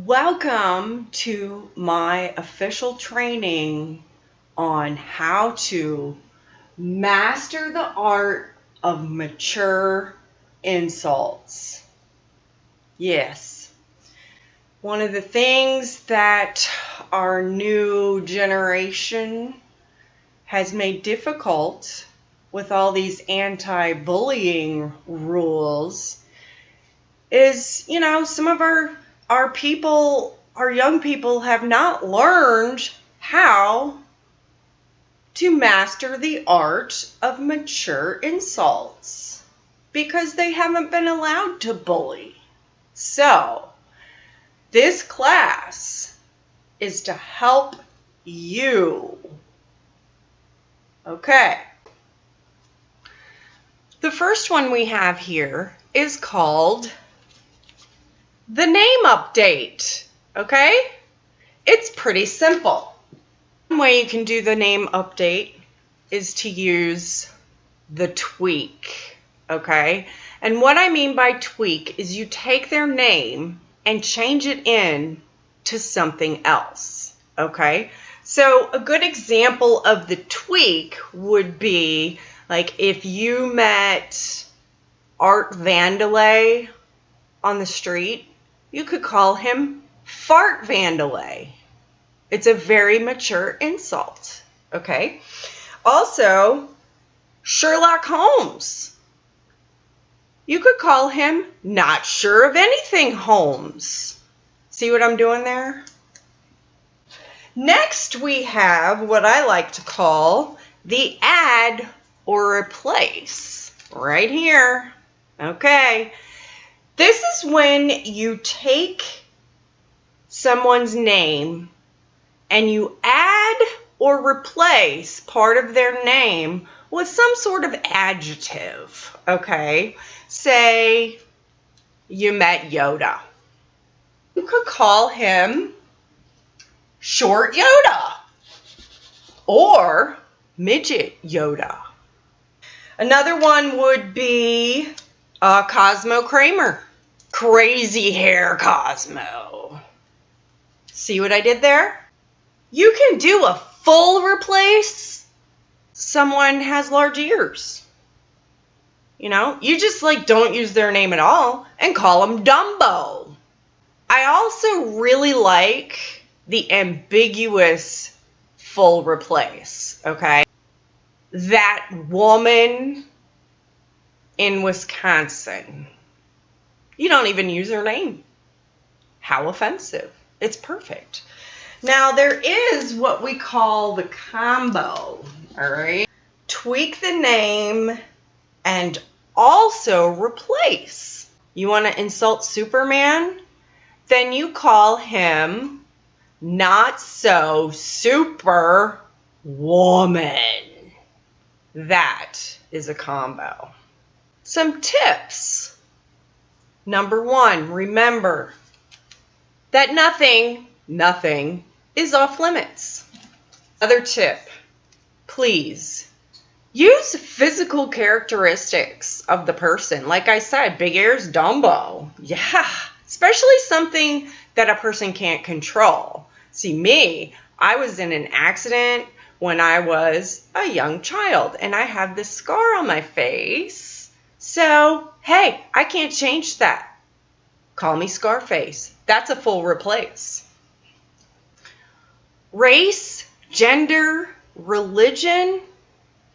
Welcome to my official training on how to master the art of mature insults. Yes, one of the things that our new generation has made difficult with all these anti-bullying rules is, some of our people, our young people have not learned how to master the art of mature insults because they haven't been allowed to bully. So, this class is to help you. Okay. The first one we have here is called the name update. Okay? It's pretty simple. One way you can do the name update is to use the tweak. Okay? And what I mean by tweak is you take their name and change it in to something else. Okay? So a good example of the tweak would be like if you met Art Vandelay on the street, you could call him Fart Vandelay. It's a very mature insult. Okay? Also, Sherlock Holmes. You could call him Not Sure of Anything Holmes. See what I'm doing there? Next, we have what I like to call the add or replace. Right here. Okay. This is when you take someone's name and you add or replace part of their name with some sort of adjective. Okay. Say you met Yoda. You could call him Short Yoda or Midget Yoda. Another one would be Cosmo Kramer. Crazy hair Cosmo. See what I did there? You can do a full replace. Someone has large ears. You just don't use their name at all and call them Dumbo. I also really like the ambiguous full replace, okay? That woman in Wisconsin. You don't even use her name. How offensive. It's perfect. Now, there is what we call the combo, all right? Tweak the name and also replace. You want to insult Superman? Then you call him Not So Super Woman. That is a combo. Some tips. Number 1, remember that nothing is off limits. Other tip, please use physical characteristics of the person. Like I said, big ears, Dumbo. Yeah, especially something that a person can't control. See, me, I was in an accident when I was a young child, and I have this scar on my face. So, hey, I can't change that. Call me Scarface. That's a full replace. Race, gender, religion,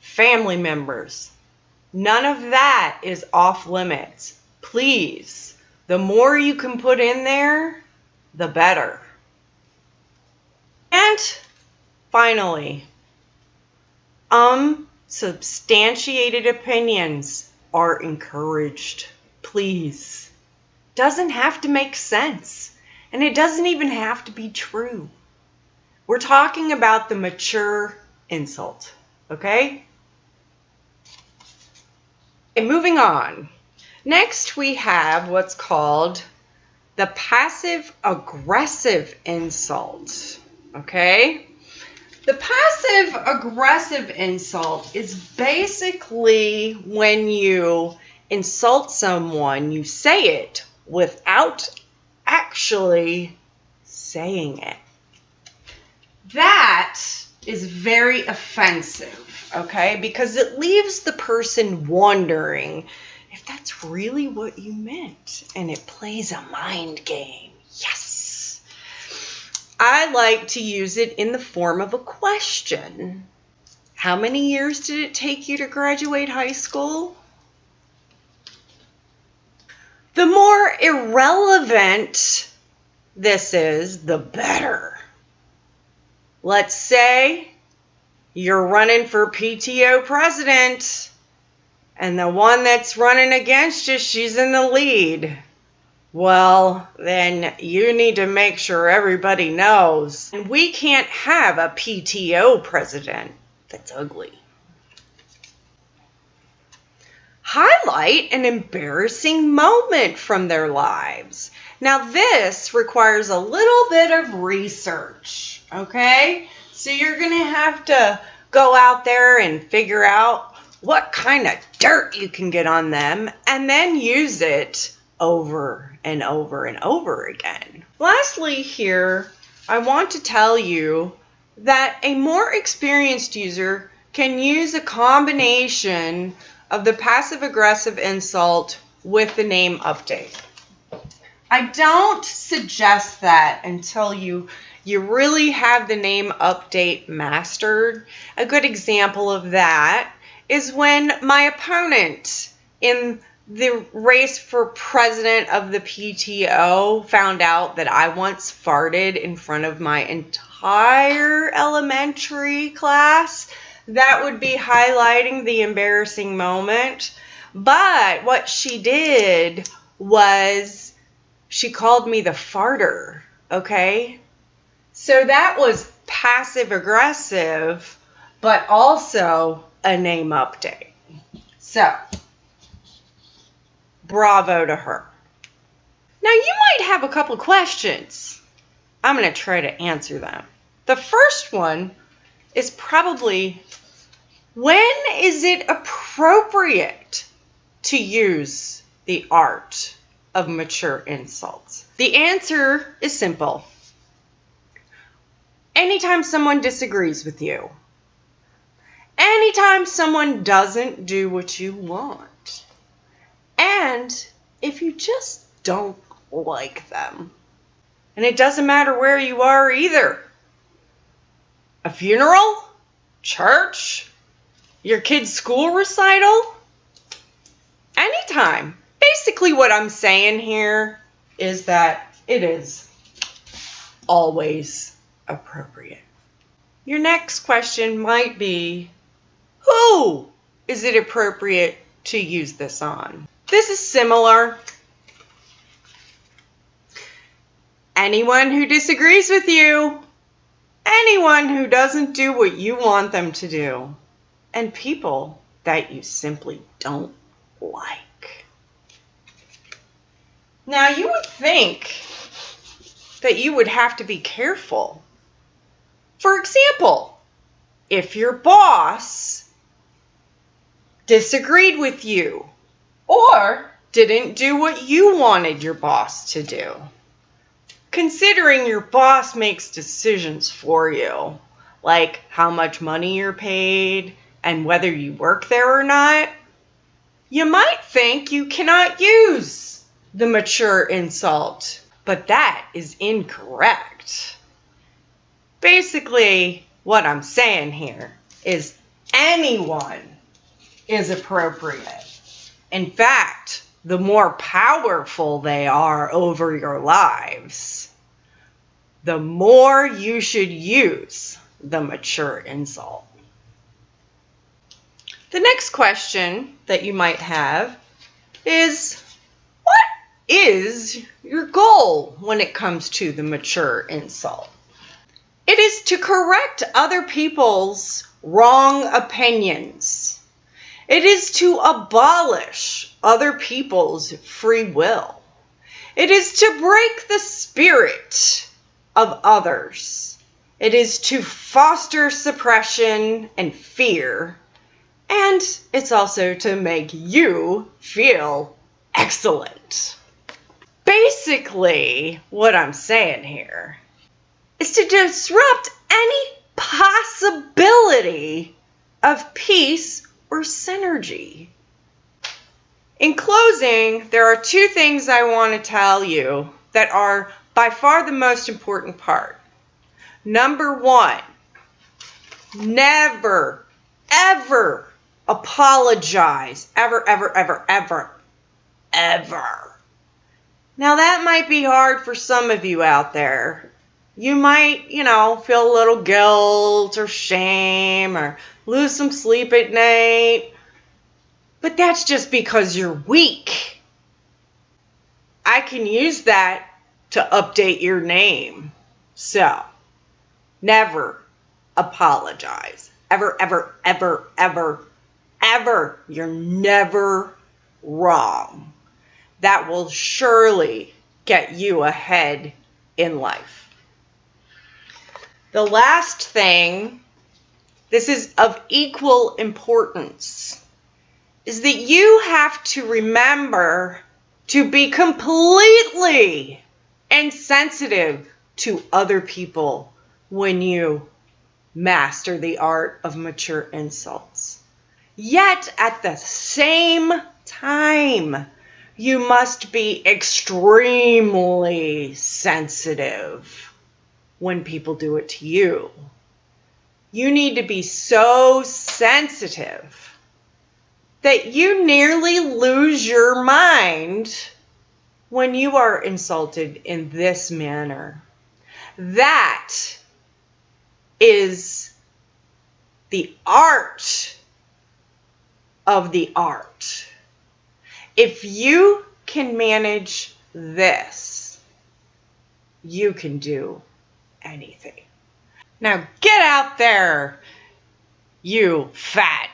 family members. None of that is off limits. Please, the more you can put in there, the better. And finally, substantiated opinions are encouraged. Please. Doesn't have to make sense, and it doesn't even have to be true. We're talking about the mature insult, okay? Okay, moving on. Next, we have what's called the passive-aggressive insult, okay? The passive-aggressive insult is basically when you insult someone, you say it without actually saying it. That is very offensive, okay? Because it leaves the person wondering if that's really what you meant. And it plays a mind game. Yes. I like to use it in the form of a question. How many years did it take you to graduate high school? The more irrelevant this is, the better. Let's say you're running for PTO president and the one that's running against you, she's in the lead. Well, then you need to make sure everybody knows. And we can't have a PTO president that's ugly. Highlight an embarrassing moment from their lives. Now this requires a little bit of research, okay? So you're going to have to go out there and figure out what kind of dirt you can get on them and then use it over and over and over again. Lastly here, I want to tell you that a more experienced user can use a combination of the passive-aggressive insult with the name update. I don't suggest that until you really have the name update mastered. A good example of that is when my opponent in the race for president of the PTO found out that I once farted in front of my entire elementary class. That would be highlighting the embarrassing moment. But what she did was she called me the farter, okay? So that was passive aggressive, but also a name update. So, bravo to her. Now you might have a couple questions. I'm going to try to answer them. The first one is probably, when is it appropriate to use the art of mature insults? The answer is simple. Anytime someone disagrees with you. Anytime someone doesn't do what you want. And if you just don't like them. And it doesn't matter where you are either. A funeral? Church? Your kid's school recital? Anytime. Basically what I'm saying here is that it is always appropriate. Your next question might be, who is it appropriate to use this on? This is similar. Anyone who disagrees with you. Anyone who doesn't do what you want them to do. And people that you simply don't like. Now you would think that you would have to be careful. For example, if your boss disagreed with you or didn't do what you wanted your boss to do. Considering your boss makes decisions for you, like how much money you're paid and whether you work there or not, you might think you cannot use the mature insult, but that is incorrect. Basically, what I'm saying here is anyone is appropriate. In fact, the more powerful they are over your lives, the more you should use the mature insult. The next question that you might have is, what is your goal when it comes to the mature insult? It is to correct other people's wrong opinions. It is to abolish other people's free will. It is to break the spirit of others. It is to foster suppression and fear. And it's also to make you feel excellent. Basically, what I'm saying here is to disrupt any possibility of peace or synergy. In closing, there are two things I want to tell you that are by far the most important part. Number one, never, ever apologize. Ever, ever, ever, ever, ever. Now that might be hard for some of you out there. You might, feel a little guilt or shame or lose some sleep at night. But that's just because you're weak. I can use that to update your name. So, never apologize. Ever, ever, ever, ever, ever. You're never wrong. That will surely get you ahead in life. The last thing, this is of equal importance, is that you have to remember to be completely insensitive to other people when you master the art of mature insults. Yet at the same time, you must be extremely sensitive when people do it to you. You need to be so sensitive that you nearly lose your mind when you are insulted in this manner. That is the art of the art. If you can manage this, you can do anything. Now get out there, you fat,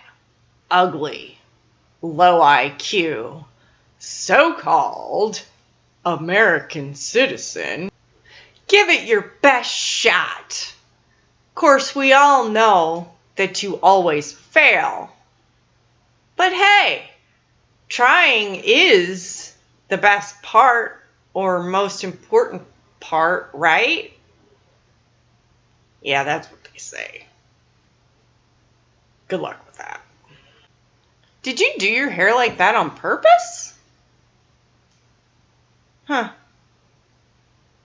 ugly, low IQ, so-called American citizen. Give it your best shot. Of course, we all know that you always fail. But hey, trying is the best part or most important part, right? Yeah, that's what they say. Good luck with that. Did you do your hair like that on purpose? Huh.